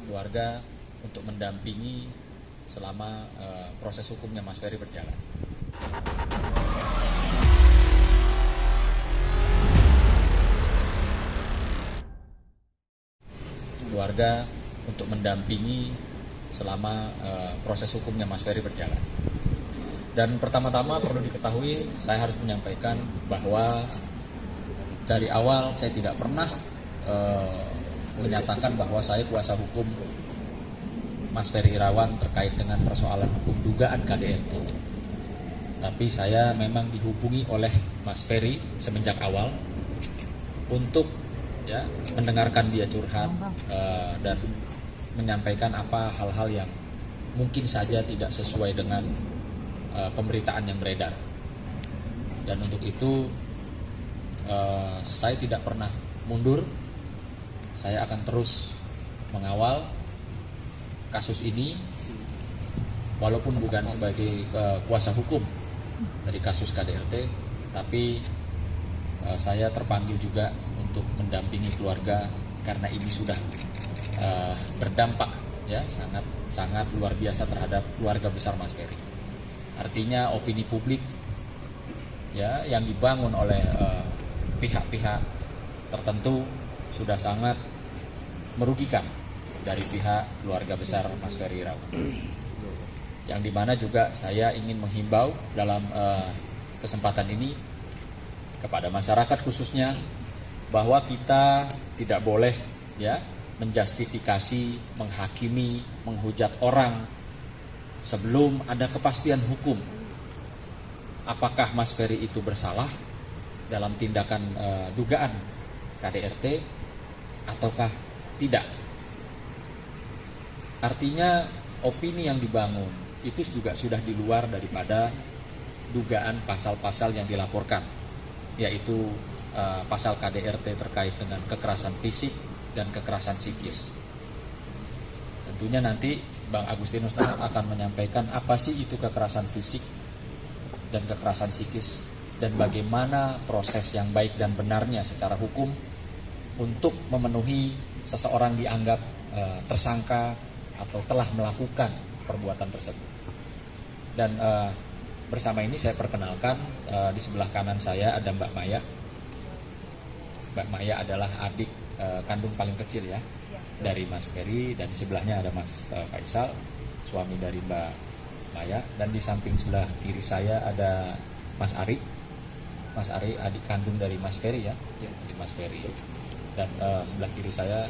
keluarga untuk mendampingi selama proses hukumnya Mas Ferry berjalan. Keluarga untuk mendampingi selama proses hukumnya Mas Ferry berjalan. Dan pertama-tama perlu diketahui, saya harus menyampaikan bahwa dari awal saya tidak pernah menyatakan bahwa saya kuasa hukum Mas Ferry Irawan terkait dengan persoalan hukum dugaan KDRT. Tapi saya memang dihubungi oleh Mas Ferry semenjak awal untuk mendengarkan dia curhat dan menyampaikan apa hal-hal yang mungkin saja tidak sesuai dengan pemberitaan yang beredar. Dan untuk itu saya tidak pernah mundur. Saya akan terus mengawal kasus ini, walaupun bukan sebagai kuasa hukum dari kasus KDRT, tapi saya terpanggil juga untuk mendampingi keluarga karena ini sudah berdampak sangat luar biasa terhadap keluarga besar Mas Ferry. Artinya opini publik yang dibangun oleh pihak-pihak tertentu sudah sangat merugikan dari pihak keluarga besar Mas Ferry Irawan. Yang dimana juga saya ingin menghimbau dalam kesempatan ini kepada masyarakat khususnya bahwa kita tidak boleh menjustifikasi, menghakimi, menghujat orang sebelum ada kepastian hukum. Apakah Mas Ferry itu bersalah dalam tindakan dugaan KDRT ataukah tidak? Artinya opini yang dibangun itu juga sudah di luar daripada dugaan pasal-pasal yang dilaporkan, yaitu pasal KDRT terkait dengan kekerasan fisik dan kekerasan psikis. Tentunya nanti Bang Agustinus akan menyampaikan apa sih itu kekerasan fisik dan kekerasan psikis dan bagaimana proses yang baik dan benarnya secara hukum untuk memenuhi seseorang dianggap tersangka atau telah melakukan perbuatan tersebut. Dan bersama ini saya perkenalkan, di sebelah kanan saya ada Mbak Maya. Mbak Maya adalah adik kandung paling kecil dari Mas Ferry, dan di sebelahnya ada Mas Faisal, suami dari Mbak Maya, dan di samping sebelah kiri saya ada Mas Ari. Mas Ari adik kandung dari Mas Ferry dari Mas Ferry. Dan sebelah kiri saya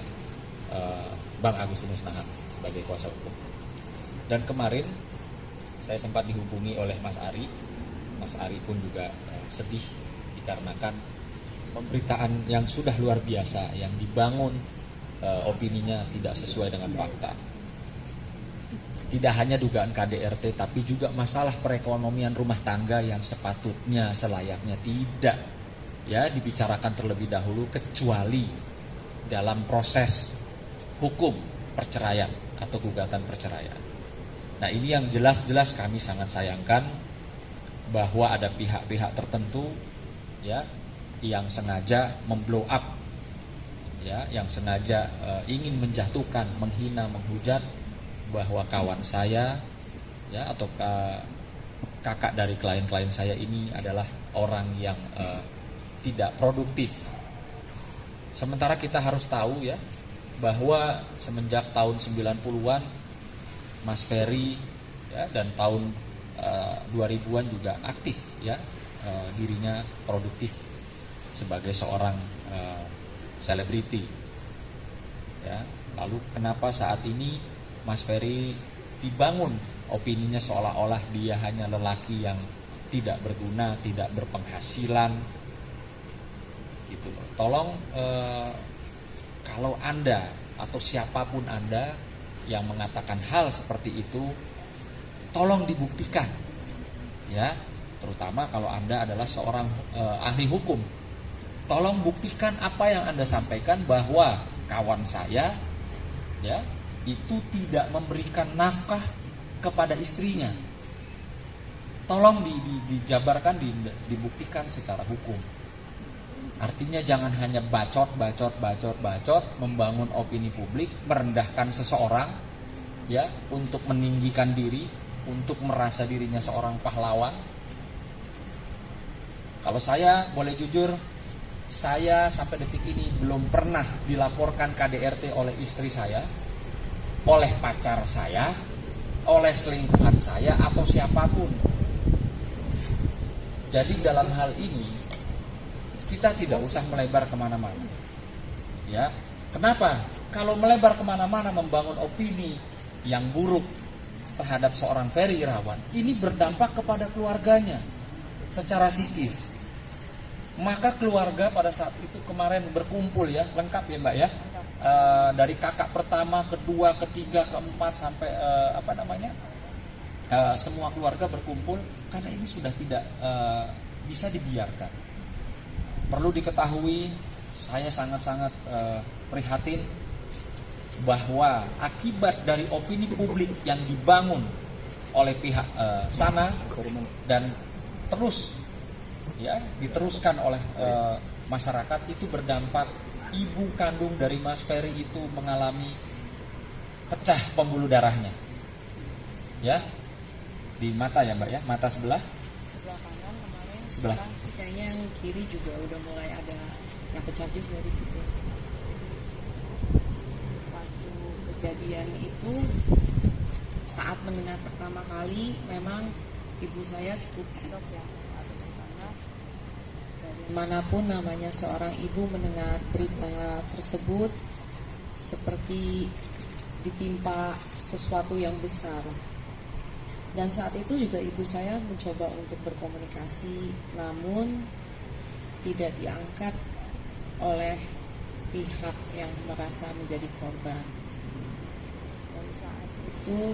Bang Agustinus Nahar sebagai kuasa hukum. Dan kemarin saya sempat dihubungi oleh Mas Ari. Mas Ari pun juga sedih dikarenakan pemberitaan yang sudah luar biasa yang dibangun, opininya tidak sesuai dengan fakta. Tidak hanya dugaan KDRT, tapi juga masalah perekonomian rumah tangga yang sepatutnya selayaknya tidak dibicarakan terlebih dahulu kecuali dalam proses hukum perceraian atau gugatan perceraian. Nah, ini yang jelas-jelas kami sangat sayangkan bahwa ada pihak-pihak tertentu yang sengaja memblow up, yang sengaja ingin menjatuhkan, menghina, menghujat bahwa kawan saya atau kakak dari klien-klien saya ini adalah orang yang tidak produktif. Sementara kita harus tahu bahwa semenjak tahun 90-an Mas Ferry dan tahun 2000-an juga aktif dirinya produktif sebagai seorang selebriti. Lalu kenapa saat ini Mas Ferry dibangun opininya seolah-olah dia hanya lelaki yang tidak berguna, tidak berpenghasilan gitu loh. Tolong kalau Anda atau siapapun Anda yang mengatakan hal seperti itu, tolong dibuktikan terutama kalau Anda adalah seorang ahli hukum. Tolong buktikan apa yang Anda sampaikan bahwa kawan saya itu tidak memberikan nafkah kepada istrinya. Tolong dijabarkan, dibuktikan secara hukum. Artinya jangan hanya bacot, membangun opini publik, merendahkan seseorang, ya, untuk meninggikan diri, untuk merasa dirinya seorang pahlawan. Kalau saya boleh jujur, saya sampai detik ini belum pernah dilaporkan KDRT oleh istri saya, oleh pacar saya, oleh selingkuhan saya, atau siapapun. Jadi dalam hal ini kita tidak usah melebar kemana-mana. Ya, kenapa? Kalau melebar kemana-mana membangun opini yang buruk terhadap seorang Ferry Irawan, ini berdampak kepada keluarganya secara psikis. Maka keluarga pada saat itu kemarin berkumpul, ya, lengkap ya Mbak ya, dari kakak pertama, kedua, ketiga, keempat sampai semua keluarga berkumpul karena ini sudah tidak bisa dibiarkan. Perlu diketahui, saya sangat-sangat prihatin bahwa akibat dari opini publik yang dibangun oleh pihak sana dan terus, ya, diteruskan oleh masyarakat, itu berdampak ibu kandung dari Mas Ferry itu mengalami pecah pembuluh darahnya, ya, di mata ya Mbak ya, mata sebelah kanan kemarin, sebelah kayaknya yang kiri juga udah mulai ada yang pecah juga di situ. Waktu kejadian itu, saat mendengar pertama kali, memang ibu saya cukup shock ya. Manapun namanya seorang ibu mendengar berita tersebut seperti ditimpa sesuatu yang besar. Dan saat itu juga ibu saya mencoba untuk berkomunikasi, namun tidak diangkat oleh pihak yang merasa menjadi korban. Dan saat itu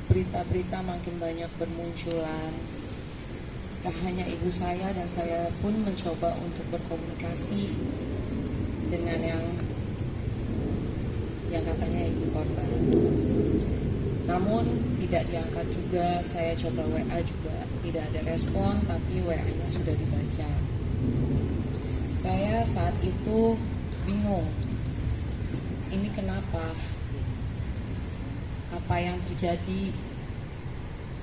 berita-berita makin banyak bermunculan. Tak hanya ibu saya dan saya pun mencoba untuk berkomunikasi dengan yang katanya ibu korban. Namun tidak diangkat juga. Saya coba WA juga tidak ada respon, tapi WA-nya sudah dibaca. Saya saat itu bingung. Ini kenapa? Apa yang terjadi?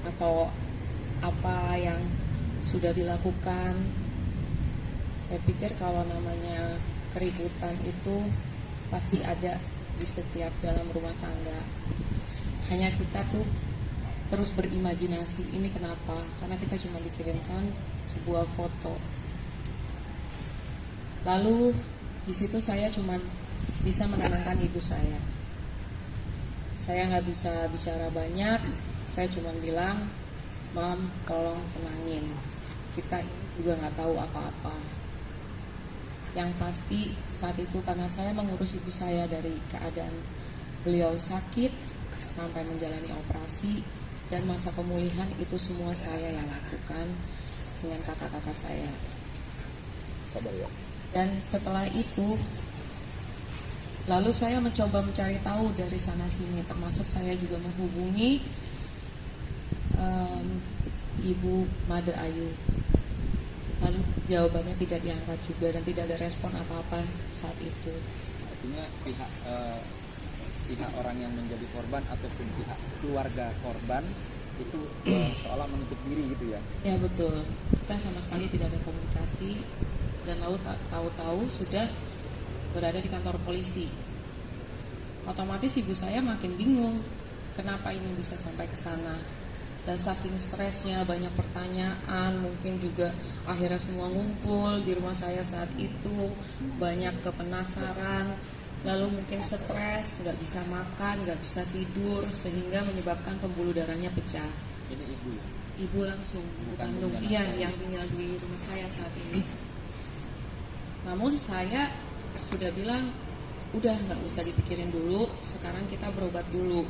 Atau apa yang sudah dilakukan? Saya pikir kalau namanya keributan itu pasti ada di setiap dalam rumah tangga. Hanya kita tuh terus berimajinasi, ini kenapa? Karena kita cuma dikirimkan sebuah foto. Lalu di situ saya cuma bisa menenangkan ibu saya. Saya nggak bisa bicara banyak. Saya cuma bilang, "Mam, tolong tenangin. Kita juga nggak tahu apa-apa." Yang pasti saat itu karena saya mengurus ibu saya dari keadaan beliau sakit sampai menjalani operasi dan masa pemulihan, itu semua saya yang lakukan dengan kakak-kakak saya. Sabar ya. Dan setelah itu lalu saya mencoba mencari tahu dari sana sini, termasuk saya juga menghubungi Ibu Made Ayu. Lalu jawabannya tidak diangkat juga dan tidak ada respon apa-apa saat itu. Artinya pihak orang yang menjadi korban ataupun pihak keluarga korban itu seolah menutup diri gitu ya? Ya betul, kita sama sekali tidak ada komunikasi dan lalu tahu-tahu sudah berada di kantor polisi. Otomatis ibu saya makin bingung kenapa ini bisa sampai ke sana. Dan saking stresnya, banyak pertanyaan, mungkin juga akhirnya semua ngumpul di rumah saya saat itu, banyak kepenasaran, lalu mungkin stres, nggak bisa makan, nggak bisa tidur, sehingga menyebabkan pembuluh darahnya pecah. Ini ibu ya? Ibu langsung, bukan dong, iya yang tinggal di rumah saya saat ini. Namun saya sudah bilang, udah nggak usah dipikirin dulu, sekarang kita berobat dulu.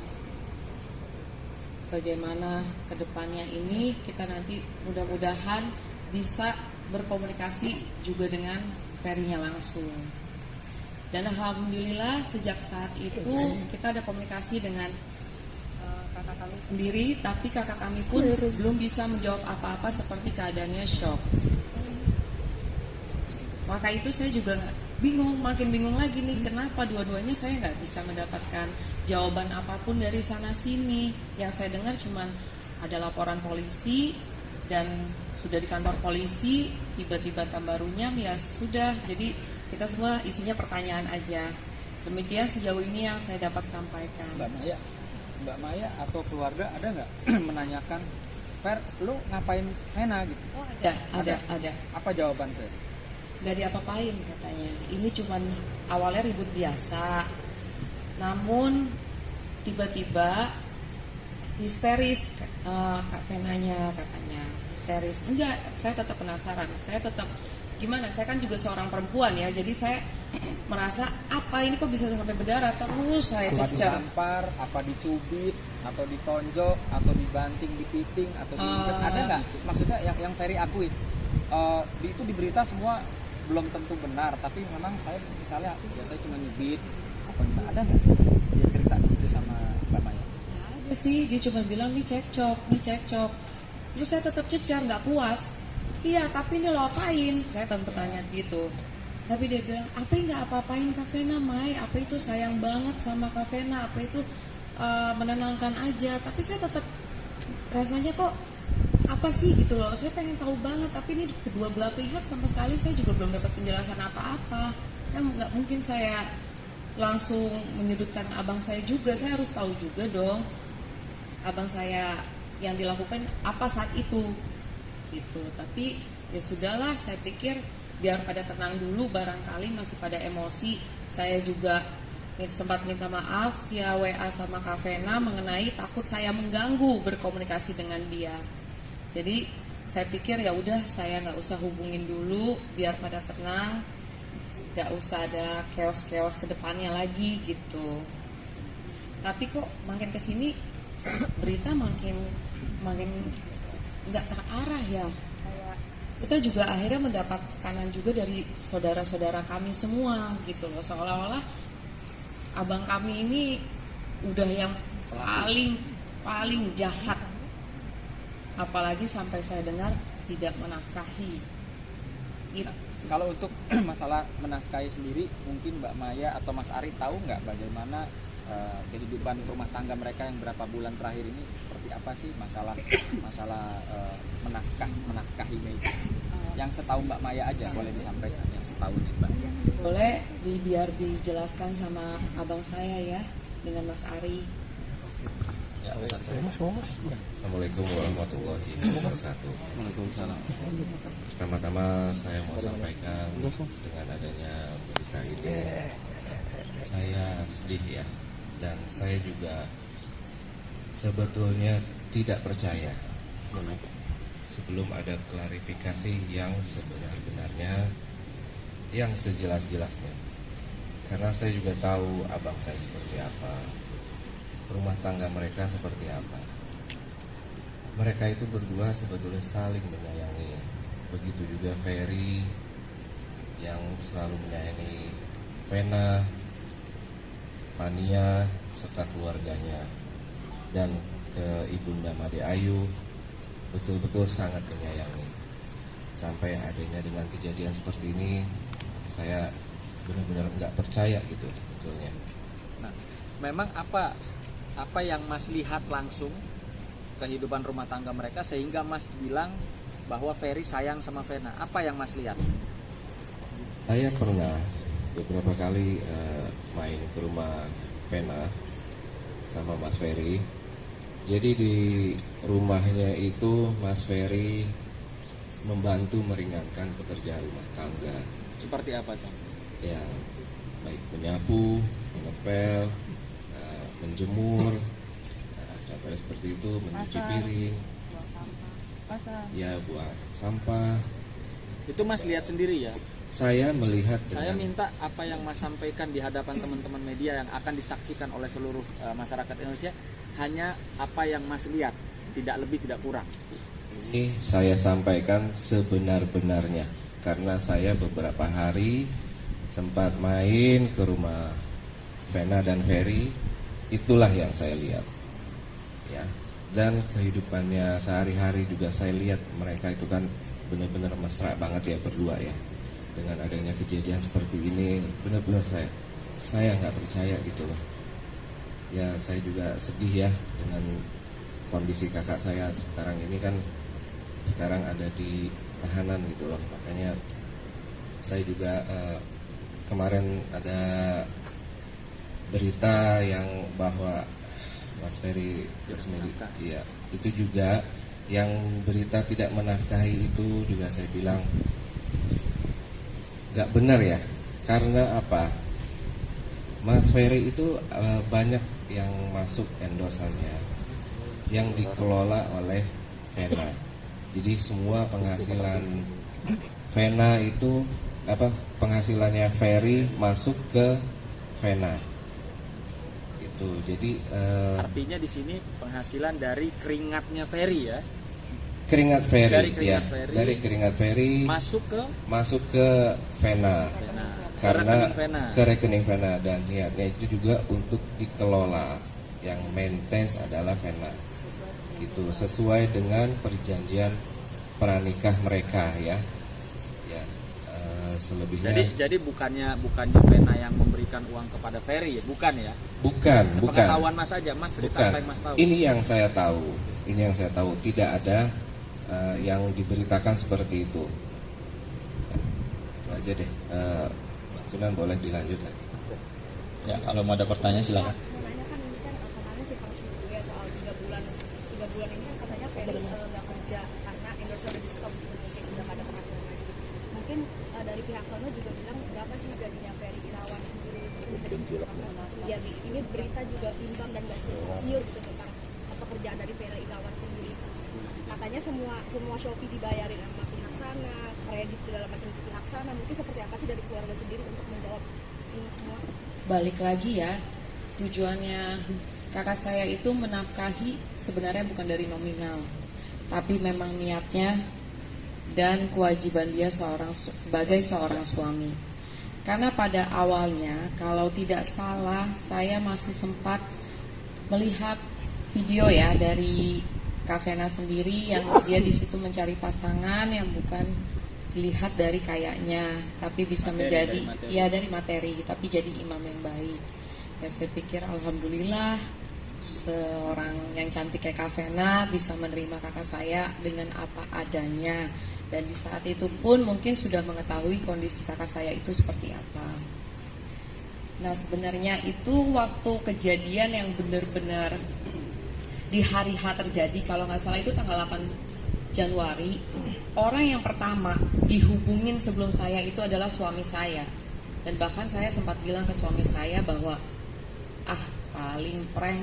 Bagaimana kedepannya ini, kita nanti mudah-mudahan bisa berkomunikasi juga dengan Ferry-nya langsung. Dan alhamdulillah sejak saat itu kita ada komunikasi dengan kakak kami sendiri, tapi kakak kami pun belum bisa menjawab apa-apa seperti keadaannya shock. Maka itu saya juga bingung, makin bingung lagi nih, kenapa dua-duanya saya nggak bisa mendapatkan jawaban apapun dari sana sini. Yang saya dengar cuman ada laporan polisi dan sudah di kantor polisi, tiba-tiba tambah runyam, ya sudah. Jadi kita semua isinya pertanyaan aja. Demikian sejauh ini yang saya dapat sampaikan. Mbak Maya atau keluarga ada nggak menanyakan, Fer, lu ngapain Vena gitu? Oh, ada. Apa jawaban Fer? Gak diapa-apain katanya. Ini cuman awalnya ribut biasa, namun tiba-tiba histeris, Kak Venanya katanya histeris. Enggak, saya tetap penasaran. Saya tetap gimana? Saya kan juga seorang perempuan ya, jadi saya merasa apa ini kok bisa sampai berdarah terus. Saya cecer. Ditampar, apa dicubit, atau ditonjok, atau dibanting, dipiting, atau diikat, ada nggak? Maksudnya yang Ferry akui, itu di berita semua belum tentu benar, tapi memang saya misalnya ya saya cuma nyubit, apa gimana, ada nggak? Dia cerita gitu sama Mbak Maya? Ada sih, dia cuma bilang nih cekcok. Terus saya tetap cecer, nggak puas. Iya, tapi ini lo apain? Saya tetap bertanya gitu. Tapi dia bilang, apa nggak apa-apain Kak Vena, Mai? Apa itu sayang banget sama Kak Vena? Apa itu menenangkan aja? Tapi saya tetap rasanya kok apa sih gitu loh. Saya pengen tahu banget, tapi ini kedua belah pihak sama sekali saya juga belum dapat penjelasan apa-apa. Kan nggak mungkin saya langsung menyudutkan abang saya juga. Saya harus tahu juga dong abang saya yang dilakukan apa saat itu gitu. Tapi ya sudahlah, saya pikir biar pada tenang dulu, barangkali masih pada emosi. Saya juga sempat minta maaf via WA sama Kak Vena mengenai takut saya mengganggu berkomunikasi dengan dia. Jadi saya pikir ya udah, saya nggak usah hubungin dulu, biar pada tenang, nggak usah ada chaos-chaos ke depannya lagi gitu. Tapi kok makin kesini berita makin nggak terarah ya. Kita juga akhirnya mendapat tekanan juga dari saudara-saudara kami semua gitu loh, seolah-olah abang kami ini udah yang paling jahat, apalagi sampai saya dengar tidak menafkahi gitu. Kalau untuk masalah menafkahi sendiri, mungkin Mbak Maya atau Mas Ari tahu nggak bagaimana kehidupan rumah tangga mereka yang berapa bulan terakhir ini seperti apa sih, masalah menafkahinya itu? Yang setahu Mbak Maya aja boleh disampaikan, yang setahu nih Mbak. Boleh biar dijelaskan sama abang saya ya, dengan Mas Ari. Ya, Assalamualaikum warahmatullahi wabarakatuh. Waalaikumsalam. Pertama-tama saya mau sampaikan dengan adanya berita ini, saya sedih ya, dan saya juga sebetulnya tidak percaya sebelum ada klarifikasi yang sebenar-benarnya, yang sejelas-jelasnya. Karena saya juga tahu abang saya seperti apa, rumah tangga mereka seperti apa. Mereka itu berdua sebetulnya saling menyayangi. Begitu juga Ferry yang selalu menyayangi Vena, Mania, serta keluarganya. Dan ke Ibunda Made Ayu betul-betul sangat menyayangi. Sampai adanya dengan kejadian seperti ini, saya benar-benar nggak percaya gitu sebetulnya. Nah, memang apa yang Mas lihat langsung kehidupan rumah tangga mereka sehingga Mas bilang bahwa Ferry sayang sama Vena? Apa yang Mas lihat? Saya pernah beberapa kali main ke rumah Vena sama Mas Ferry. Jadi di rumahnya itu Mas Ferry membantu meringankan pekerjaan rumah tangga. Seperti apa tuh? Ya, baik menyapu, mengepel, menjemur, contohnya seperti itu, mencuci piring, ya buang sampah. Itu Mas lihat sendiri ya? Saya melihat Saya minta apa yang Mas sampaikan di hadapan teman-teman media yang akan disaksikan oleh seluruh masyarakat Indonesia, hanya apa yang Mas lihat, tidak lebih tidak kurang. Ini saya sampaikan sebenar-benarnya, karena saya beberapa hari sempat main ke rumah Vena dan Ferry. Itulah yang saya lihat ya, dan kehidupannya sehari-hari juga saya lihat mereka itu kan benar-benar mesra banget ya berdua ya. dengan adanya kejadian seperti ini benar-benar saya nggak percaya gitu loh. Ya saya juga sedih ya dengan kondisi kakak saya sekarang ini kan sekarang ada di tahanan gitu loh. Makanya saya juga kemarin ada berita yang bahwa Mas Ferry Jasmine, iya, itu juga yang berita tidak menafkahi itu juga saya bilang nggak benar ya. Karena apa? Mas Ferry itu banyak yang masuk endorsannya yang dikelola oleh Vena. Jadi semua penghasilan Vena itu penghasilannya Ferry masuk ke Vena. Itu jadi Artinya di sini penghasilan dari keringatnya Ferry ya. Keringat Ferry, Dari keringat ya, Ferry. dari keringat Ferry masuk ke Vena. Vena. Karena Ke rekening Vena. ke rekening Vena, dan niatnya itu juga untuk dikelola, yang maintenance adalah Vena. Itu sesuai dengan perjanjian pranikah mereka ya. Ya, selebihnya. Jadi bukannya Vena yang memberikan uang kepada Ferry ya, bukan ya? Bukan. Sepengetahuan Mas aja, Mas cerita Bukan. apa yang Mas tahu. Ini yang saya tahu. Ini yang saya tahu. Tidak ada yang diberitakan seperti itu. Ya, itu aja deh. Sunan boleh dilanjut lagi. Ya, kalau mau ada pertanyaan silakan. Menanyakan ini kan kemarin sih pas ya soal 3 bulan ini kan katanya Ferry nggak kerja karena endorse udah di stop gitu, mungkin udah nggak ada penghasilan lagi. Mungkin dari pihak Sono juga bilang berapa sih gajinya Ferry Irawan sendiri bisa dibilang. Ya ini berita juga imbang dan nggak siur gitu tentang pekerjaan dari Ferry Irawan sendiri. Katanya semua Shopee dibayarin sama pihak sana, kredit segala macam pihak sana. Mungkin seperti apa sih dari keluarga sendiri untuk menjawab ini semua? Balik lagi ya, tujuannya kakak saya itu menafkahi sebenarnya bukan dari nominal, tapi memang niatnya dan kewajiban dia sebagai seorang suami. Karena pada awalnya, kalau tidak salah, saya masih sempat melihat video ya dari Kak Vena sendiri yang dia di situ mencari pasangan yang bukan dilihat dari kayaknya, tapi bisa menjadi dari materi, tapi jadi imam yang baik. Ya saya pikir alhamdulillah seorang yang cantik kayak Kak Vena bisa menerima kakak saya dengan apa adanya, dan di saat itu pun mungkin sudah mengetahui kondisi kakak saya itu seperti apa. Nah sebenarnya itu waktu kejadian yang benar-benar di hari H terjadi, kalau nggak salah itu tanggal 8 Januari, orang yang pertama dihubungin sebelum saya itu adalah suami saya. Dan bahkan saya sempat bilang ke suami saya bahwa paling prank,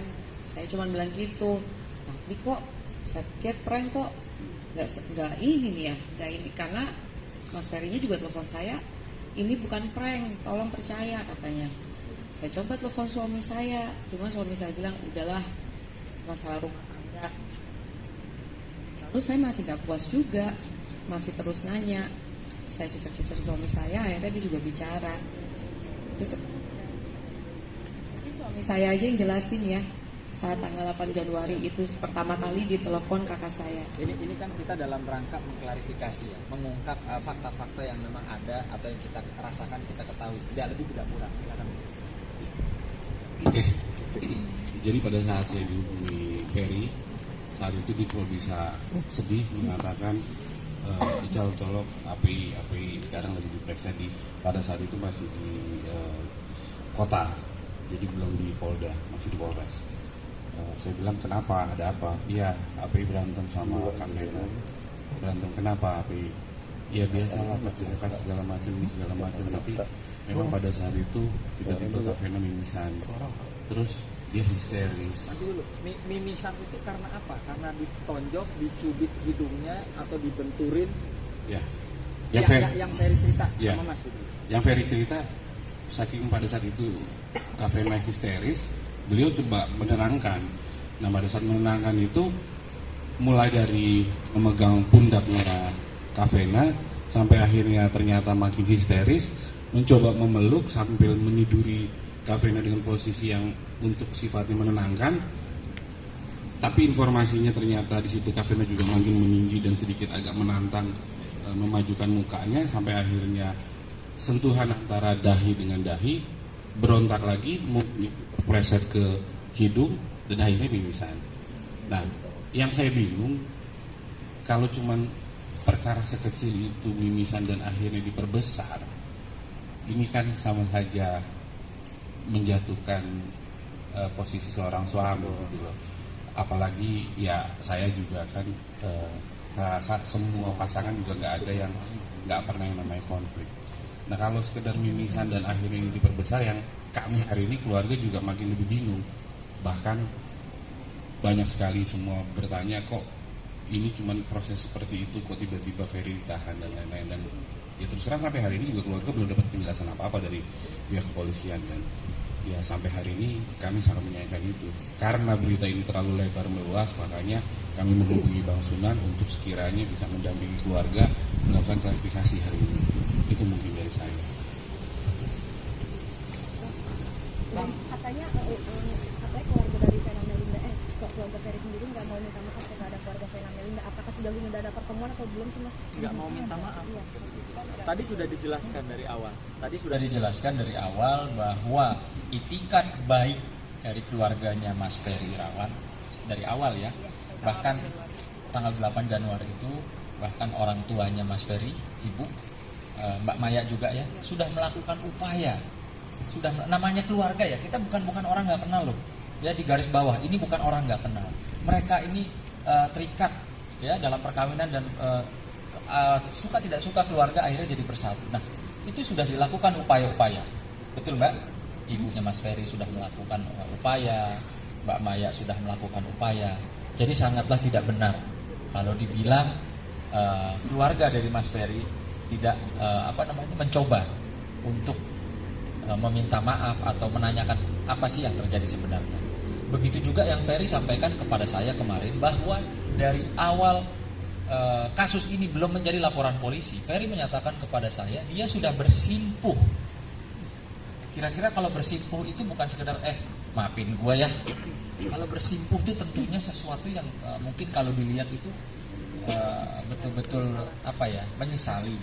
saya cuma bilang gitu. Tapi kok saya pikir prank kok nggak ini nih ya, nggak ini, karena Mas Ferry-nya juga telepon saya, ini bukan prank, tolong percaya katanya. Saya coba telepon suami saya, cuma suami saya bilang udahlah, masalah rumah tangga. Lalu saya masih gak puas juga, masih terus nanya. Saya cecer-cecer suami saya, akhirnya dia juga bicara. Itu suami saya aja yang jelasin ya, saat tanggal 8 Januari itu pertama kali ditelepon kakak saya. Ini kan kita dalam rangka mengklarifikasi ya, mengungkap fakta-fakta yang memang ada atau yang kita rasakan, kita ketahui, tidak lebih tidak kurang. Silakan. Oke. Jadi pada saat saya dihubungi Ferry, saat itu dia cuma bisa sedih mengatakan Ical tolong API sekarang lagi diperiksa pada saat itu masih di kota, jadi belum di Polda, masih di Polres. Saya bilang kenapa, ada apa? Iya, API berantem sama Kak Vena. Berantem kenapa API? Iya biasa lah, percakapan segala macam, tapi memang pada saat itu tiba-tiba Kak Vena mimisan, terus dia histeris. Nanti dulu, mimisan itu karena apa? Karena ditonjok, dicubit hidungnya atau dibenturin? Ya. Yang Ferry cerita ya. sama Mas itu. Yang Ferry cerita, saking pada saat itu Kak Vena histeris, beliau coba menenangkan. Nah pada saat menenangkan itu, mulai dari memegang pundaknya Kak Vena sampai akhirnya ternyata makin histeris, mencoba memeluk sambil meniduri Kak Vena dengan posisi yang untuk sifatnya menenangkan, tapi informasinya ternyata di situ Kak Vena juga makin meninggi dan sedikit agak menantang, memajukan mukanya, sampai akhirnya sentuhan antara dahi dengan dahi, berontak lagi, preset ke hidung, dan akhirnya mimisan. Nah, yang saya bingung, kalau cuman perkara sekecil itu mimisan dan akhirnya diperbesar, ini kan sama saja menjatuhkan posisi seorang suami gitu loh. Apalagi ya saya juga kan rasa semua pasangan juga nggak ada yang nggak pernah yang namanya konflik. Nah kalau sekedar mimisan dan akhirnya ini diperbesar, yang kami hari ini keluarga juga makin lebih bingung. Bahkan banyak sekali semua bertanya, kok ini cuma proses seperti itu, kok tiba-tiba Ferry ditahan dan lain-lain. Dan ya terus terang sampai hari ini juga keluarga belum dapat penjelasan apa-apa dari pihak kepolisian. Dan ya sampai hari ini kami sangat menyayangkan itu. Karena berita ini terlalu lebar meluas, makanya kami menghubungi Bang Sunan untuk sekiranya bisa mendampingi keluarga melakukan klarifikasi hari ini. Itu mungkin dari saya. Katanya keluarga dari Vena Melinda, keluarga Ferry sendiri nggak mau minta maaf kepada keluarga Vena Melinda. Apakah sudah ada pertemuan atau belum sih Mas? Nggak mau minta maaf. Iya. Tadi sudah dijelaskan dari awal. Sudah dijelaskan dari awal bahwa itikat baik dari keluarganya Mas Ferry Irawan dari awal ya. Bahkan tanggal 8 Januari itu bahkan orang tuanya Mas Ferry, ibu Mbak Maya juga ya, sudah melakukan upaya. Sudah namanya keluarga ya, kita bukan orang nggak kenal loh. Ya di garis bawah, ini bukan orang nggak kenal. Mereka ini terikat ya dalam perkawinan dan suka tidak suka keluarga akhirnya jadi bersatu. Nah itu sudah dilakukan upaya-upaya, betul Mbak? Ibunya Mas Ferry sudah melakukan upaya, Mbak Maya sudah melakukan upaya. Jadi sangatlah tidak benar kalau dibilang keluarga dari Mas Ferry tidak mencoba untuk meminta maaf atau menanyakan apa sih yang terjadi sebenarnya. Begitu juga yang Ferry sampaikan kepada saya kemarin bahwa dari awal kasus ini belum menjadi laporan polisi, Ferry menyatakan kepada saya dia sudah bersimpuh. Kira-kira kalau bersimpuh itu bukan sekedar maafin gue ya. Kalau bersimpuh itu tentunya sesuatu yang mungkin kalau dilihat itu betul-betul menyesali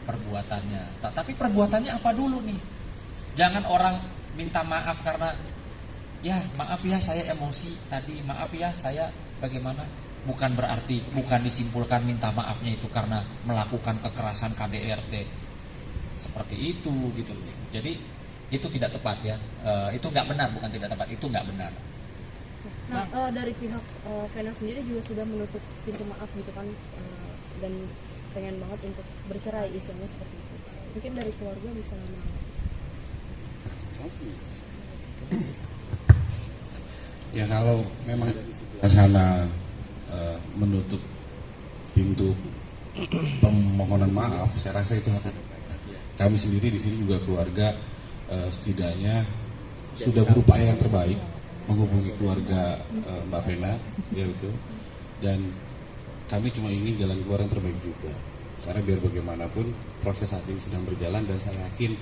perbuatannya. Tapi perbuatannya apa dulu nih? Jangan orang minta maaf karena ya maaf ya saya emosi tadi, maaf ya saya bagaimana. Bukan disimpulkan minta maafnya itu karena melakukan kekerasan KDRT seperti itu gitu. Jadi itu tidak tepat ya. Itu nggak benar, bukan tidak tepat, itu nggak benar. Nah, dari pihak Vena sendiri juga sudah menutup pintu maaf gitu kan, dan pengen banget untuk bercerai istilahnya seperti itu. Mungkin dari keluarga bisa Ya kalau memang sana menutup pintu permohonan maaf, saya rasa itu hak kami sendiri di sini juga keluarga setidaknya sudah berupaya yang terbaik menghubungi keluarga Mbak Vena, ya betul. Dan kami cuma ingin jalan keluar yang terbaik juga. Karena biar bagaimanapun proses saat ini sedang berjalan dan saya yakin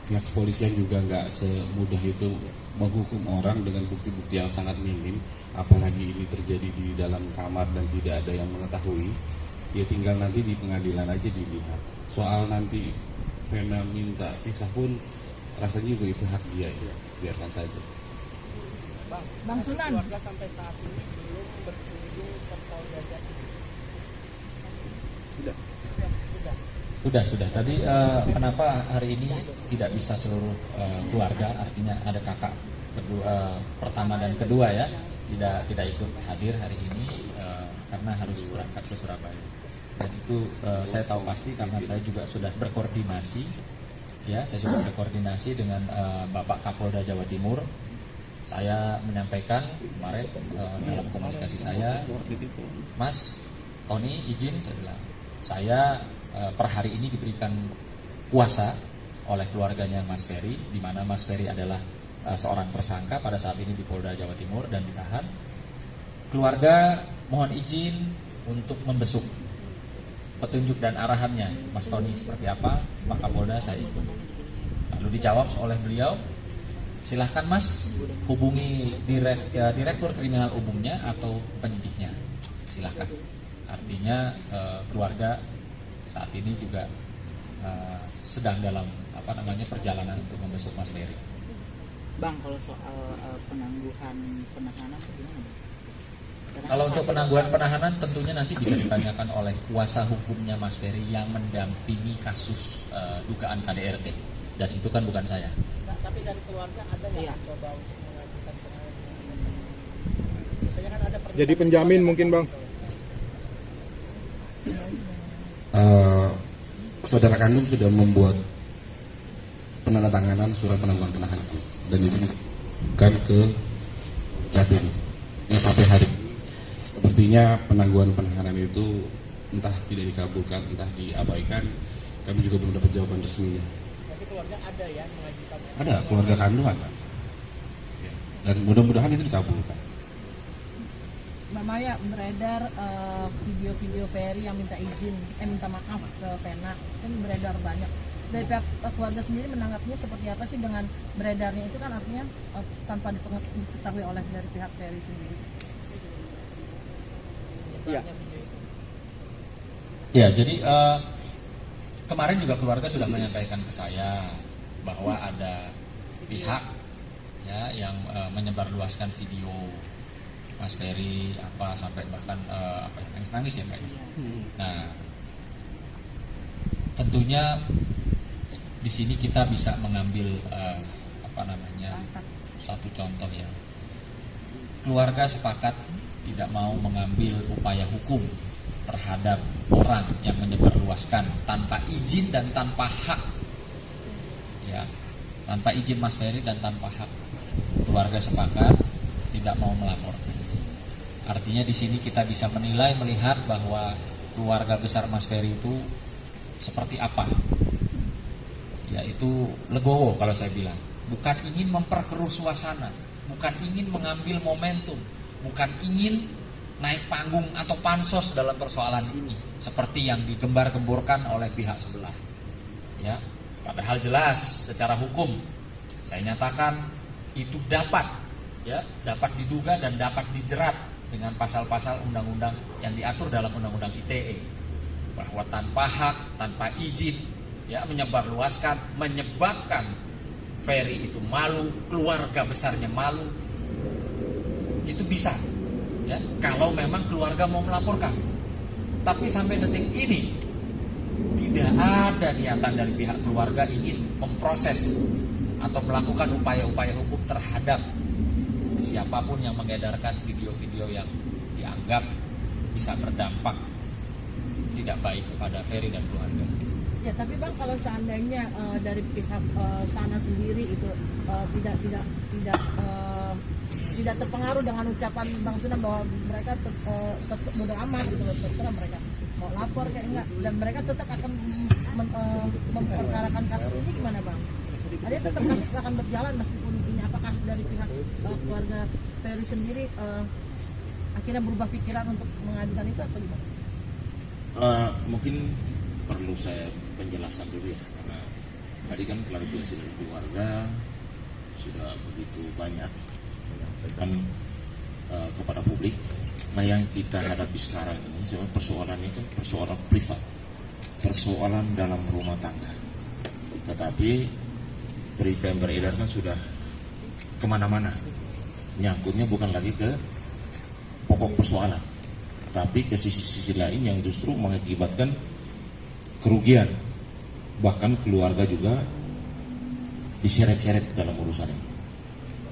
pihak kepolisian juga nggak semudah itu menghukum orang dengan bukti-bukti yang sangat minim, apalagi ini terjadi di dalam kamar dan tidak ada yang mengetahui. Ya tinggal nanti di pengadilan aja dilihat. Soal nanti Vena minta pisah pun rasanya juga itu hak dia ya, biarkan saja. Bang Sunan, Keluarga sampai saat ini belum berkunjung ke Polda Jatim. Sudah. Tadi kenapa hari ini tidak bisa seluruh keluarga, artinya ada kakak pertama dan kedua ya, tidak ikut hadir hari ini karena harus berangkat ke Surabaya. Dan itu saya tahu pasti karena saya juga sudah berkoordinasi, ya saya sudah berkoordinasi dengan Bapak Kapolda Jawa Timur. Saya menyampaikan kemarin dalam komunikasi saya, Mas Tony izin, saya bilang, saya per hari ini diberikan kuasa oleh keluarganya Mas Ferry, di mana Mas Ferry adalah seorang tersangka pada saat ini di Polda Jawa Timur dan ditahan. Keluarga mohon izin untuk membesuk petunjuk dan arahannya Mas Tony seperti apa, Pak Kapolda saya ikut. Lalu dijawab oleh beliau, silahkan Mas hubungi Direktur Kriminal Umumnya atau penyidiknya, silahkan. Artinya keluarga saat ini juga sedang dalam perjalanan untuk membesuk Mas Ferry. Bang, kalau soal penangguhan penahanan bagaimana, Bang? Kalau untuk penangguhan penahanan tentunya nanti bisa ditanyakan oleh kuasa hukumnya Mas Ferry yang mendampingi kasus dugaan KDRT, dan itu kan bukan saya. Nah, tapi dari keluarga ada nggak coba untuk mengajukan penahanan? Biasanya kan ada Jadi penjamin mungkin, Bang. Saudara kandung sudah membuat penandatanganan surat penangguhan penahanan dan diberikan ke Capim yang sampai hari ini. Sepertinya penangguhan penahanan itu entah tidak dikabulkan, entah diabaikan. Kami juga belum dapat jawaban resminya. Tapi keluarga ada ya mengajukan? Ada, keluarga kandung ada. Dan mudah-mudahan itu dikabulkan. Mbak Maya, beredar video-video Ferry yang minta izin, minta maaf ke Vena, kan beredar banyak. Dari pihak keluarga sendiri menanggapinya seperti apa sih dengan beredarnya itu, kan artinya tanpa diketahui oleh dari pihak Ferry sendiri? Iya. Ya, jadi kemarin juga keluarga sudah menyampaikan ke saya bahwa ada pihak ya yang menyebarluaskan video Mas Ferry sampai bahkan nangis ya Mbak. Nah, tentunya di sini kita bisa mengambil satu contoh ya. Keluarga sepakat tidak mau mengambil upaya hukum terhadap orang yang menyebarluaskan tanpa izin dan tanpa hak. Ya, tanpa izin Mas Ferry dan tanpa hak. Keluarga sepakat tidak mau melaporkan. Artinya di sini kita bisa melihat bahwa keluarga besar Mas Ferry itu seperti apa. Yaitu legowo kalau saya bilang. Bukan ingin memperkeruh suasana, bukan ingin mengambil momentum, bukan ingin naik panggung atau pansos dalam persoalan ini seperti yang digembar-gemborkan oleh pihak sebelah. Ya, padahal jelas secara hukum saya nyatakan itu dapat diduga dan dapat dijerat dengan pasal-pasal undang-undang yang diatur dalam undang-undang ITE, bahwa tanpa hak, tanpa izin ya menyebarluaskan, menyebabkan Ferry itu malu, keluarga besarnya malu. Itu bisa ya kalau memang keluarga mau melaporkan. Tapi sampai detik ini tidak ada niatan dari pihak keluarga ingin memproses atau melakukan upaya-upaya hukum terhadap siapapun yang mengedarkan video-video yang dianggap bisa berdampak tidak baik kepada Ferry dan keluarga. Ya, tapi Bang, kalau seandainya dari pihak sana sendiri itu tidak terpengaruh dengan ucapan Bang Sunan bahwa mereka tetap bodo amat gitu, terserah mereka mau lapor kayak enggak, dan mereka tetap akan memperkarakan kasus ini, gimana Bang? Ada tetap kasus akan berjalan meskipun ini, apakah dari pihak keluarga Ferry sendiri akhirnya berubah pikiran untuk mengajukan itu atau gimana? Mungkin perlu saya penjelasan dulu ya, karena tadi kan klarifikasi dari keluarga sudah begitu banyak menyampaikan kepada publik. Nah, yang kita hadapi sekarang ini sebenarnya persoalan ini kan persoalan privat, persoalan dalam rumah tangga. Tetapi berita yang beredar kan sudah kemana-mana, nyangkutnya bukan lagi ke pokok persoalan, tapi ke sisi-sisi lain yang justru mengakibatkan kerugian, bahkan keluarga juga diseret-seret dalam urusan ini.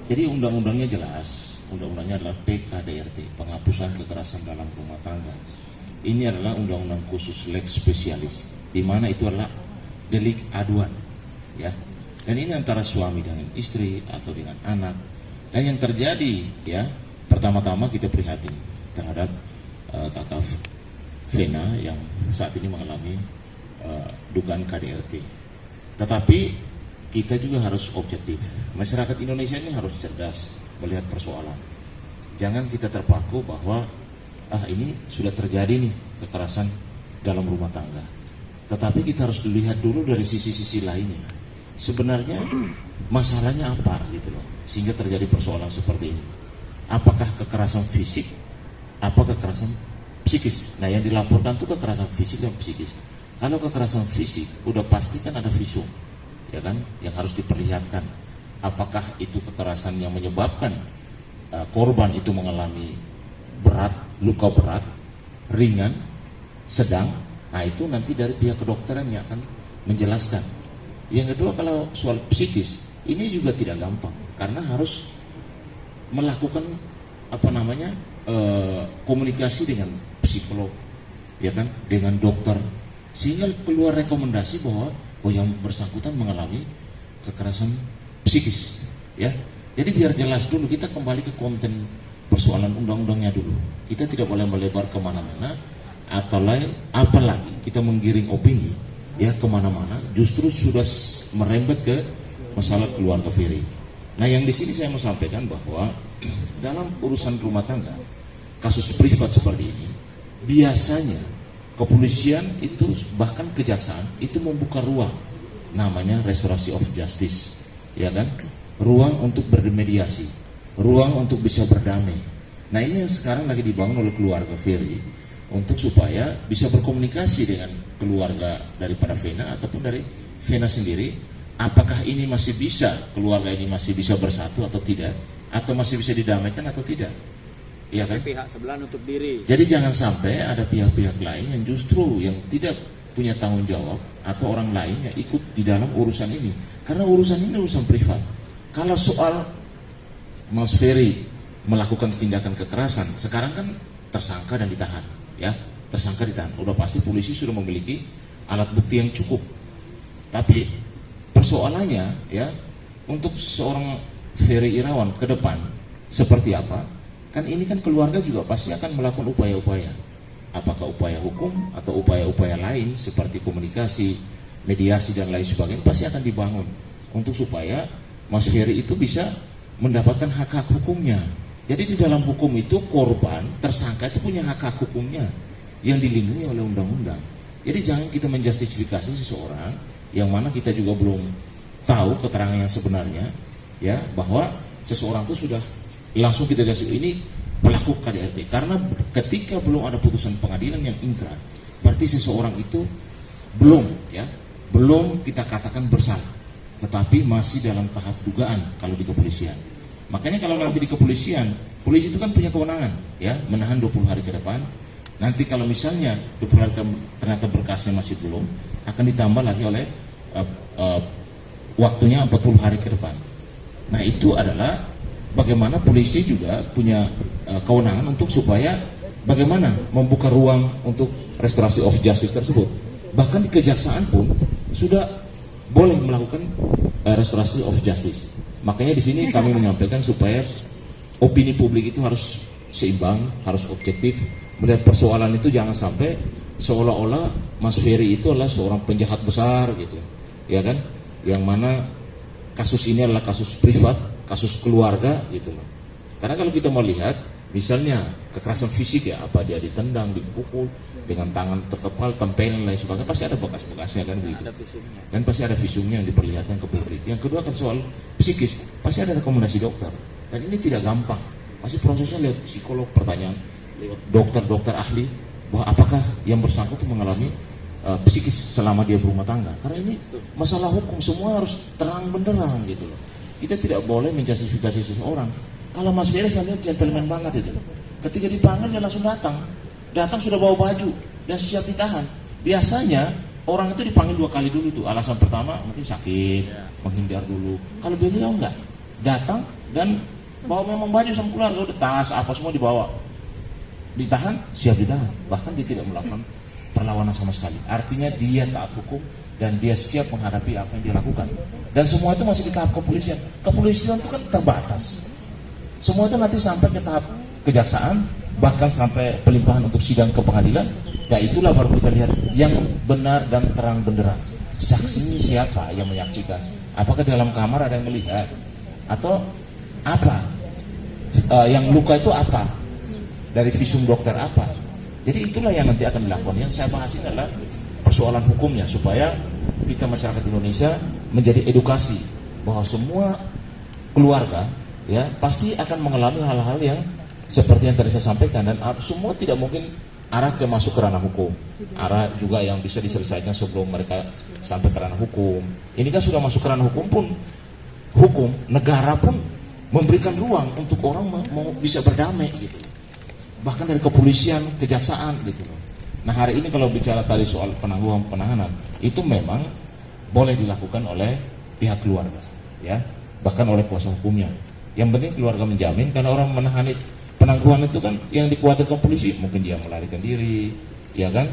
Jadi undang-undangnya jelas, undang-undangnya adalah PKDRT, penghapusan kekerasan dalam rumah tangga. Ini adalah undang-undang khusus lex spesialis, di mana itu adalah delik aduan, ya. Dan ini antara suami dengan istri atau dengan anak. Dan yang terjadi, ya, pertama-tama kita prihatin terhadap kakak Vena yang saat ini mengalami dugaan KDRT. Tetapi kita juga harus objektif. Masyarakat Indonesia ini harus cerdas melihat persoalan. Jangan kita terpaku bahwa ini sudah terjadi nih kekerasan dalam rumah tangga. Tetapi kita harus dilihat dulu dari sisi-sisi lainnya. Sebenarnya masalahnya apa gitu loh, sehingga terjadi persoalan seperti ini. Apakah kekerasan fisik, apa kekerasan psikis? Nah, yang dilaporkan itu kekerasan fisik dan psikis. Kalau kekerasan fisik udah pasti kan ada visum, ya kan, yang harus diperlihatkan. Apakah itu kekerasan yang menyebabkan korban itu mengalami berat, luka berat, ringan, sedang. Nah itu nanti dari pihak kedokteran yang akan menjelaskan. Yang kedua, kalau soal psikis ini juga tidak gampang karena harus melakukan komunikasi dengan psikolog, ya kan, dengan dokter, sehingga keluar rekomendasi bahwa yang bersangkutan mengalami kekerasan psikis, ya. Jadi biar jelas dulu, kita kembali ke konten persoalan undang-undangnya dulu. Kita tidak boleh melebar kemana-mana, apalagi kita menggiring opini ya kemana-mana, justru sudah merembet ke masalah keluarga Ferry. Nah, yang di sini saya mau sampaikan bahwa dalam urusan rumah tangga, kasus privat seperti ini, biasanya kepolisian itu bahkan kejaksaan itu membuka ruang, namanya restoration of justice, ya kan? Ruang untuk bermediasi, ruang untuk bisa berdamai. Nah, ini yang sekarang lagi dibangun oleh keluarga Ferry untuk supaya bisa berkomunikasi dengan keluarga daripada Vena ataupun dari Vena sendiri. Apakah ini masih bisa, keluarga ini masih bisa bersatu atau tidak, atau masih bisa didamaikan atau tidak, ya kan? Pihak sebelah nutup diri. Jadi jangan sampai ada pihak-pihak lain yang justru yang tidak punya tanggung jawab atau orang lain yang ikut di dalam urusan ini, karena urusan ini urusan privat. Kalau soal Mas Ferry melakukan tindakan kekerasan, sekarang kan tersangka dan ditahan, ya, tersangka ditahan. Udah pasti polisi sudah memiliki alat bukti yang cukup. Tapi persoalannya, ya, untuk seorang Ferry Irawan ke depan seperti apa? Kan ini kan keluarga juga pasti akan melakukan upaya-upaya. Apakah upaya hukum atau upaya-upaya lain seperti komunikasi, mediasi dan lain sebagainya pasti akan dibangun untuk supaya Mas Ferry itu bisa mendapatkan hak-hak hukumnya. Jadi di dalam hukum itu korban, tersangka itu punya hak-hak hukumnya yang dilindungi oleh undang-undang. Jadi jangan kita menjustifikasi seseorang yang mana kita juga belum tahu keterangan yang sebenarnya, ya, bahwa seseorang itu sudah langsung kita kasih ini pelaku KDRT. Karena ketika belum ada putusan pengadilan yang ingkrah, berarti seseorang itu belum kita katakan bersalah, tetapi masih dalam tahap dugaan kalau di kepolisian. Makanya kalau nanti di kepolisian, polisi itu kan punya kewenangan, ya, menahan 20 hari ke depan. Nanti kalau misalnya 20 hari ternyata berkasnya masih belum, akan ditambah lagi oleh waktunya 40 hari ke depan. Nah, itu adalah bagaimana polisi juga punya kewenangan untuk supaya bagaimana membuka ruang untuk restorasi of justice tersebut. Bahkan di kejaksaan pun sudah boleh melakukan restorasi of justice. Makanya di sini kami menyampaikan supaya opini publik itu harus seimbang, harus objektif. Melihat persoalan itu jangan sampai seolah-olah Mas Ferry itu adalah seorang penjahat besar gitu, ya kan? Yang mana kasus ini adalah kasus privat, kasus keluarga gitu loh. Karena kalau kita mau lihat, misalnya kekerasan fisik, ya, apa dia ditendang, dipukul dengan tangan terkepal, tempelan lain sebagainya, pasti ada bekas-bekasnya kan begitu. Ada visumnya. Dan pasti ada visumnya yang diperlihatkan ke publik. Yang kedua kan soal psikis, pasti ada rekomendasi dokter. Dan ini tidak gampang. Pasti prosesnya lewat psikolog, pertanyaan lewat dokter-dokter ahli bahwa apakah yang bersangkutan mengalami psikis selama dia berumah tangga. Karena ini masalah hukum, semua harus terang benderang gitu loh. Kita tidak boleh menjustifikasi seseorang. Kalau Mas Ferry saya lihat gentleman banget itu. Ketika dipanggil dia langsung datang sudah bawa baju dan siap ditahan. Biasanya orang itu dipanggil 2 kali dulu tuh. Alasan pertama mungkin sakit, menghindar dulu. Kalau beliau enggak, datang dan bawa memang baju sama keluarga, udah tas apa semua dibawa. Ditahan, siap ditahan. Bahkan dia tidak melakukan perlawanan sama sekali. Artinya dia taat hukum dan dia siap menghadapi apa yang dia lakukan. Dan semua itu masih di tahap kepolisian. Kepolisian itu kan terbatas. Semua itu nanti sampai ke tahap kejaksaan, bahkan sampai pelimpahan untuk sidang ke pengadilan. Ya itulah baru kita lihat yang benar dan terang benderang. Saksinya siapa yang menyaksikan? Apakah dalam kamar ada yang melihat? Atau apa? Yang luka itu apa? Dari visum dokter apa? Jadi itulah yang nanti akan dilakukan. Yang saya bahas ini adalah persoalan hukumnya, supaya kita masyarakat Indonesia menjadi edukasi bahwa semua keluarga, ya, pasti akan mengalami hal-hal yang seperti yang tadi saya sampaikan, dan semua tidak mungkin arah ke masuk ke ranah hukum, arah juga yang bisa diselesaikan sebelum mereka sampai ke ranah hukum. Ini kan sudah masuk ke ranah hukum pun, hukum negara pun memberikan ruang untuk orang mau bisa berdamai gitu, bahkan dari kepolisian, kejaksaan gitu. Nah hari ini kalau bicara tadi soal penangguhan penahanan, itu memang boleh dilakukan oleh pihak keluarga, ya, bahkan oleh kuasa hukumnya. Yang penting keluarga menjamin, karena orang menahan itu, penangguhan itu kan yang dikhawatirkan polisi, mungkin dia melarikan diri, ya kan,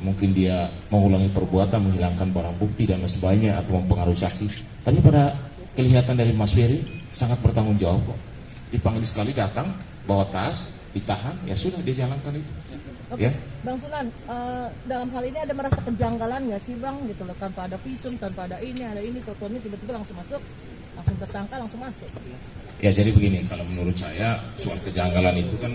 mungkin dia mengulangi perbuatan, menghilangkan barang bukti dan sebagainya, atau mempengaruhi saksi. Tapi pada kelihatan dari Mas Ferry sangat bertanggung jawab kok. Dipanggil sekali datang, bawa tas, ditahan, ya sudah dia jalankan itu. Oke, Ya. Bang Sunan, dalam hal ini ada merasa kejanggalan nggak sih Bang, gitu loh, tanpa ada visum, tanpa ada ini, fotonya tiba-tiba langsung masuk, langsung tersangka, langsung masuk. Ya jadi begini, kalau menurut saya soal kejanggalan itu kan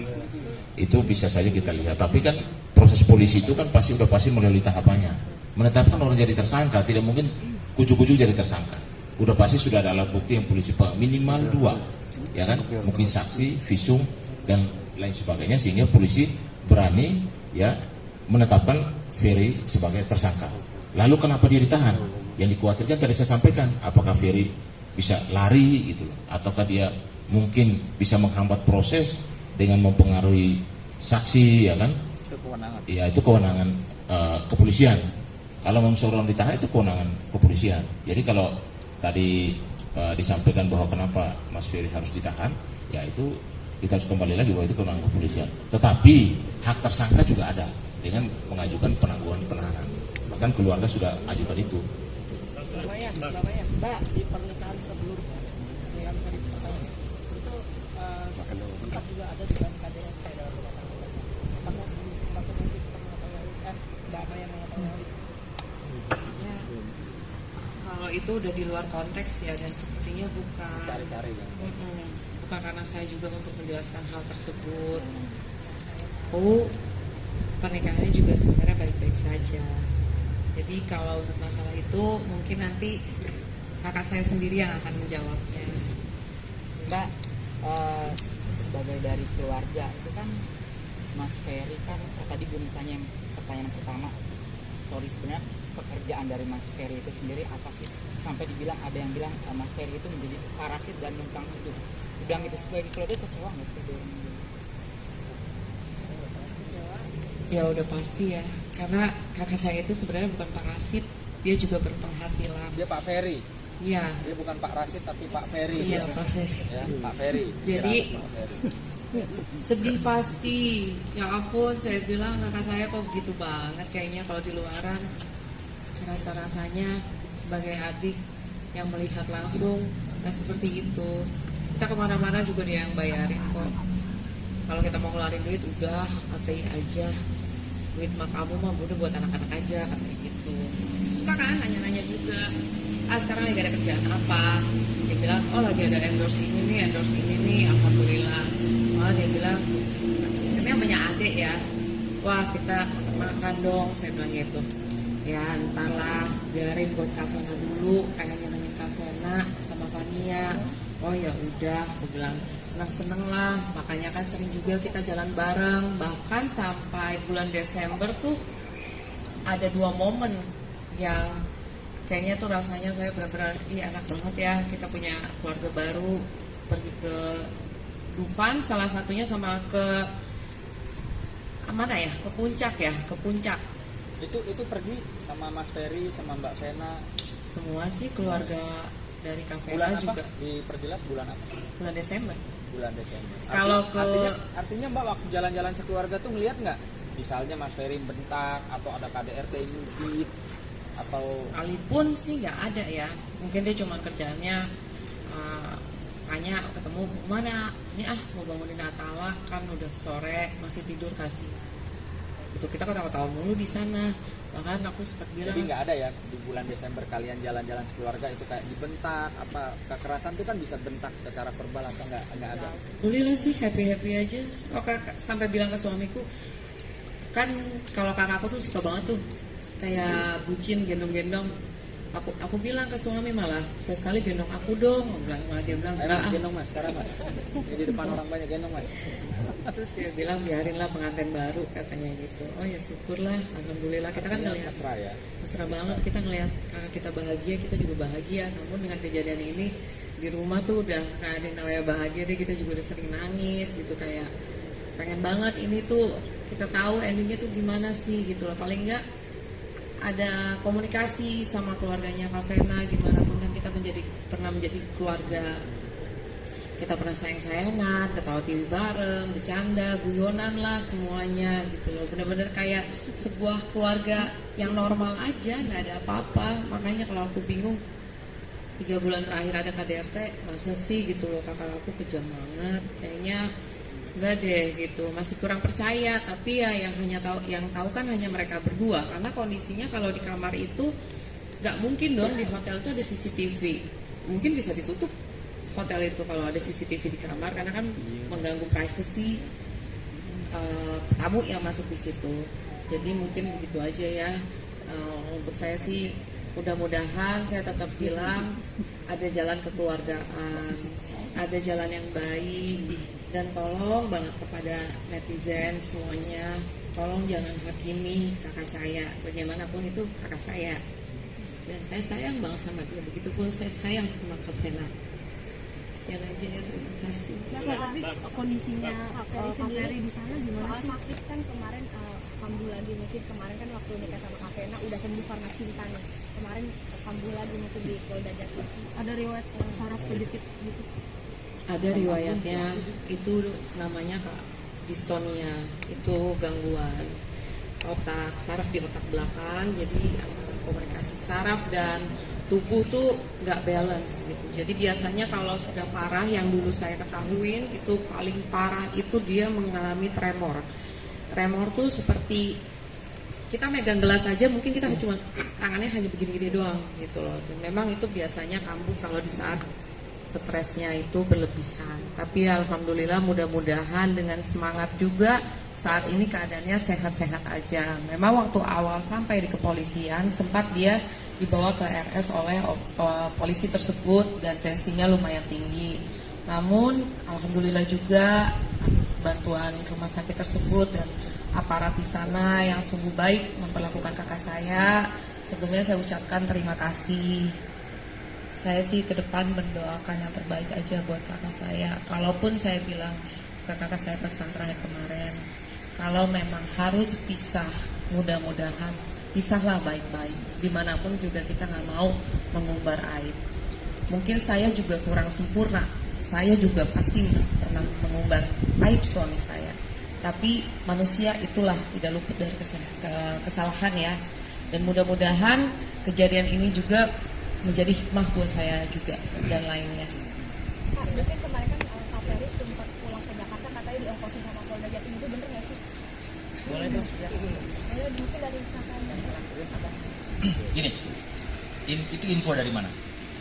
itu bisa saja kita lihat, tapi kan proses polisi itu kan pasti melalui tahapannya. Menetapkan orang jadi tersangka tidak mungkin kucu-kucu jadi tersangka. Udah pasti sudah ada alat bukti yang polisi pegang, minimal 2, ya kan? Mungkin saksi, visum dan lain sebagainya, sehingga polisi berani ya menetapkan Ferry sebagai tersangka. Lalu kenapa dia ditahan? Yang dikhawatirkan tadi saya sampaikan, apakah Ferry bisa lari gitu loh, ataukah dia mungkin bisa menghambat proses dengan mempengaruhi saksi, ya kan? Itu kewenangan. Ya itu kewenangan kepolisian. Kalau memang seorang ditahan itu kewenangan kepolisian. Jadi kalau tadi disampaikan bahwa kenapa Mas Ferry harus ditahan, ya itu kita harus kembali lagi bahwa itu kewenangan kepolisian. Tetapi hak tersangka juga ada dengan mengajukan penangguhan penahanan. Bahkan keluarga sudah ajukan itu. Mbak, di pernikahan sebelumnya yang tadi pertama itu sempat juga ada di dalam KDRT dalam rumah tangga. Apakah Mbak Sunan Mbak Maya mengetahui? Ya, kalau itu udah di luar konteks ya, dan sepertinya bukan Cari-cari ya. bukan karena saya juga untuk menjelaskan hal tersebut. Pernikahannya juga sebenarnya baik-baik saja. Jadi kalau untuk masalah itu mungkin nanti kakak saya sendiri yang akan menjawabnya. Mbak, sebagai dari keluarga itu kan Mas Ferry kan tadi belum tanya yang pertanyaan pertama. Sorry, sebenarnya pekerjaan dari Mas Ferry itu sendiri apa sih? Sampai dibilang, ada yang bilang Mas Ferry itu menjadi parasit dan numpang hidup. Bilang itu sebagai keluarga kecewa nggak sih? Ya udah pasti ya, karena kakak saya itu sebenarnya bukan parasit, dia juga berpenghasilan. Dia Pak Ferry. Iya. Dia bukan Pak Rasid tapi Pak Ferry. Iya, Pak Ferry. Ya, Pak Ferry. Jadi Pak Ferry. sedih pasti. Ya ampun, saya bilang kakak saya kok begitu banget kayaknya kalau di luaran. Rasa-rasanya sebagai adik yang melihat langsung nggak seperti itu. Kita kemana-mana juga dia yang bayarin kok. Kalau kita mau ngeluarin duit udah pakai aja. Duit mak kamu mah udah buat anak-anak aja, katanya gitu. Suka kan nanya-nanya juga, sekarang lagi ada kerjaan apa? Dia bilang, lagi ada endorse ini nih, alhamdulillah. Dia bilang, ini namanya adek ya, wah kita makan dong, saya bilang gitu. Ya entarlah, biarin buat Kak Fena dulu, pengen nyenengin Kak Fena sama Fania. Oh ya udah, aku bilang seneng-seneng lah, makanya kan sering juga kita jalan bareng. Bahkan sampai bulan Desember tuh ada 2 momen yang kayaknya tuh rasanya saya benar-benar enak banget ya, kita punya keluarga baru, pergi ke Dufan, salah satunya sama ke mana ya, ke puncak. Itu pergi sama Mas Ferry sama Mbak Fena. Semua sih keluarga dari Kak Fena Bulan apa? juga. Diperjelas bulan apa? Bulan Desember. Bulan Desember. Kalau artinya Mbak waktu jalan-jalan sekeluarga tuh ngeliat nggak? Misalnya Mas Ferry bentak atau ada KDRT nyubit atau sekalipun sih nggak ada ya. Mungkin dia cuma kerjaannya tanya ketemu mana ini, mau bangunin Atala kan udah sore masih tidur kasih. Itu kita ketawa-tawa mulu di sana. Bahkan aku sempat bilang. Jadi nggak ada ya di bulan Desember kalian jalan-jalan sekeluarga itu kayak dibentak apa kekerasan tuh kan bisa bentak secara verbal atau nggak ada? Boleh lah sih, happy aja. Sampai bilang ke suamiku kan kalau kakakku tuh suka banget tuh kayak bucin gendong-gendong. aku bilang ke suami malah sekali gendong aku dong, dia bilang Ayo, enggak mas, gendong mas, sekarang mas. Ini di depan orang banyak, gendong mas. terus dia bilang biarinlah pengantin baru katanya gitu. Oh ya syukurlah, alhamdulillah kita kan ngelihat Mesra ya. mesra banget, kita ngelihat kakak kita bahagia, kita juga bahagia. Namun dengan kejadian ini di rumah tuh udah nggak ada yang namanya bahagia deh, kita juga udah sering nangis gitu, kayak pengen banget ini tuh kita tahu endingnya tuh gimana sih gitu loh. Paling nggak ada komunikasi sama keluarganya Kak Vena, gimana pun kan kita pernah menjadi keluarga, kita pernah sayang-sayangan, ketawa TV bareng, bercanda, guyonan lah semuanya gitu loh. Bener-bener kayak sebuah keluarga yang normal aja, nggak ada apa-apa. Makanya kalau aku bingung 3 bulan terakhir ada KDRT, masa sih gitu loh, kakak aku kejam banget, kayaknya enggak deh gitu, masih kurang percaya. Tapi ya yang tahu kan hanya mereka berdua, karena kondisinya kalau di kamar itu nggak mungkin dong, di hotel itu ada CCTV, mungkin bisa ditutup hotel itu kalau ada CCTV di kamar, karena kan mengganggu privasi tamu yang masuk di situ. Jadi mungkin begitu aja ya. Untuk saya sih mudah-mudahan, saya tetap bilang ada jalan kekeluargaan, ada jalan yang baik. Dan tolong banget kepada netizen semuanya, tolong jangan hakimi kakak saya, bagaimanapun itu kakak saya, dan saya sayang banget sama dia, begitupun saya sayang sama Kak Vena. Sekian aja ya, terima kasih. Nah, tapi kondisinya Kak Ferry di sana gimana? Soal sakit kan kemarin kambuh lagi, mungkin kemarin kan waktu nikah sama Kak Vena udah sembuh karena cinta nih. Kemarin kambuh lagi mungkin di Polda Jatim. Ada riwayat saraf sedikit gitu. Ada riwayatnya, itu namanya distonia, itu gangguan otak, saraf di otak belakang, jadi antara komunikasi saraf dan tubuh tuh nggak balance gitu. Jadi biasanya kalau sudah parah, yang dulu saya ketahuin itu paling parah itu dia mengalami tremor. Tremor tuh seperti kita megang gelas aja, mungkin kita cuma tangannya hanya begini-gini doang gitu loh. Dan memang itu biasanya kambuh kalau di saat stresnya itu berlebihan. Tapi alhamdulillah, mudah-mudahan dengan semangat juga saat ini keadaannya sehat-sehat aja. Memang waktu awal sampai di kepolisian sempat dia dibawa ke RS oleh polisi tersebut dan tensinya lumayan tinggi. Namun alhamdulillah juga bantuan rumah sakit tersebut dan aparat di sana yang sungguh baik memperlakukan kakak saya. Sebelumnya saya ucapkan terima kasih. Saya sih ke depan mendoakan yang terbaik aja buat kakak saya. Kalaupun saya bilang ke kakak saya pesan terakhir kemarin, kalau memang harus pisah, mudah-mudahan pisahlah baik-baik. Dimanapun juga kita nggak mau mengumbar aib. Mungkin saya juga kurang sempurna, saya juga pasti pernah mengumbar aib suami saya. Tapi manusia itulah tidak luput dari kesalahan ya. Dan mudah-mudahan kejadian ini juga menjadi hikmah buat saya juga dan lainnya. Mungkin kemarin kan Kak Ferry sempat pulang ke Jakarta, katanya diongkosin sama Polda Jatim, itu bener nggak sih? Boleh dong. Mungkin dari kakak. Gini, itu info dari mana?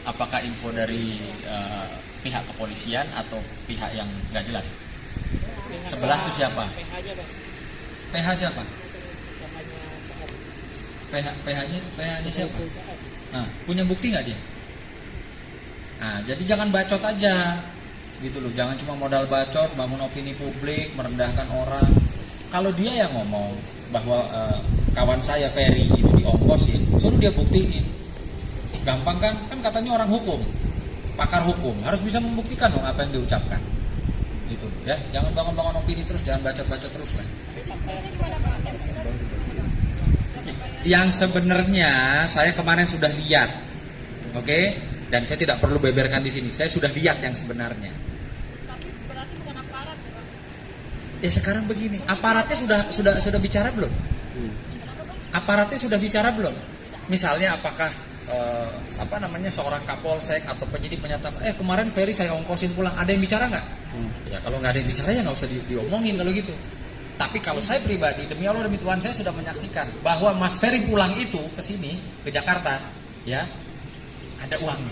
Apakah info dari pihak kepolisian atau pihak yang nggak jelas? Sebelah itu siapa? PH siapa? PH-nya siapa? Nah, punya bukti nggak dia? Nah, jadi jangan bacot aja, gitu loh. Jangan cuma modal bacot, bangun opini publik, merendahkan orang. Kalau dia yang ngomong bahwa kawan saya Ferry itu diongkosin, suruh dia buktiin. Gampang kan? Kan katanya orang hukum, pakar hukum, harus bisa membuktikan dong apa yang diucapkan. Gitu, ya. Jangan bangun opini terus, jangan bacot-bacot terus lah. Yang sebenarnya saya kemarin sudah lihat, oke? Dan saya tidak perlu beberkan di sini. Saya sudah lihat yang sebenarnya. Tapi berarti bukan aparat ya? Ya sekarang begini, aparatnya sudah bicara belum? Aparatnya sudah bicara belum? Misalnya apakah seorang kapolsek atau penyidik menyatakan, kemarin Ferry saya ongkosin pulang. Ada yang bicara nggak? Ya kalau nggak ada yang bicara ya nggak usah diomongin kalau gitu. Tapi kalau saya pribadi, demi Allah demi Tuhan, saya sudah menyaksikan bahwa Mas Ferry pulang itu ke sini, ke Jakarta, ya, ada uangnya.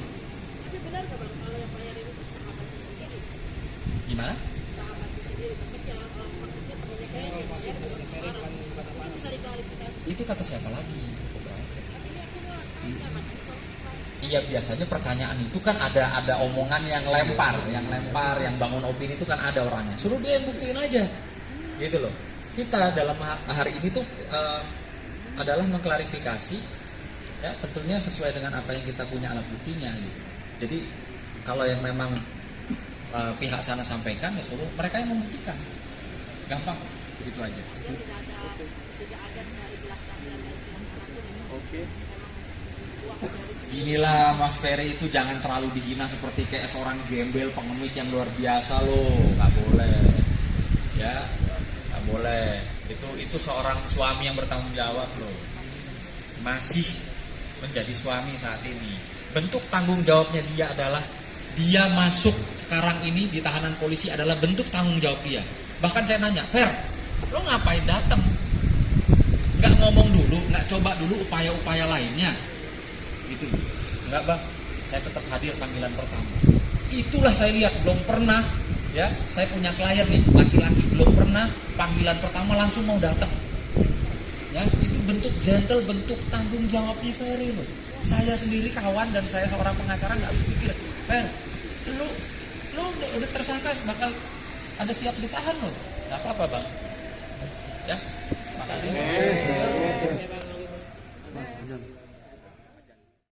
Tapi benar nggak Bang, kalau yang bayar itu sahabatnya sendiri? Gimana? Sahabatnya sendiri, maksudnya temannya Ferry, itu bisa diklarifikasi. Itu kata siapa lagi? Tapi ini aku nggak tahu Iya, biasanya pertanyaan itu kan ada omongan yang lempar, yang bangun opini itu kan ada orangnya. Suruh dia yang buktiin aja, gitu loh. Kita dalam hari ini tuh adalah mengklarifikasi, ya tentunya sesuai dengan apa yang kita punya alat buktinya, gitu. Jadi kalau yang memang pihak sana sampaikan, ya suruh mereka yang membuktikan. Gampang, begitu aja. Oke. Inilah Mas Ferry itu jangan terlalu dihina seperti kayak seorang gembel pengemis yang luar biasa loh, nggak boleh, ya nggak boleh. Itu seorang suami yang bertanggung jawab loh, masih menjadi suami saat ini. Bentuk tanggung jawabnya dia adalah dia masuk sekarang ini di tahanan polisi adalah bentuk tanggung jawab dia. Bahkan saya nanya, Fer, lo ngapain datang? Nggak ngomong dulu, nggak coba dulu upaya-upaya lainnya? Gitu. Enggak bang, saya tetap hadir panggilan pertama. Itulah saya lihat, belum pernah, ya saya punya klien nih laki-laki, belum pernah panggilan pertama langsung mau datang. Ya itu bentuk gentle, bentuk tanggung jawabnya Ferry loh. Saya sendiri kawan dan saya seorang pengacara nggak habis pikir, Fer, lu udah tersangka bakal ada siap ditahan loh. Nggak apa-apa bang. Ya, makasih.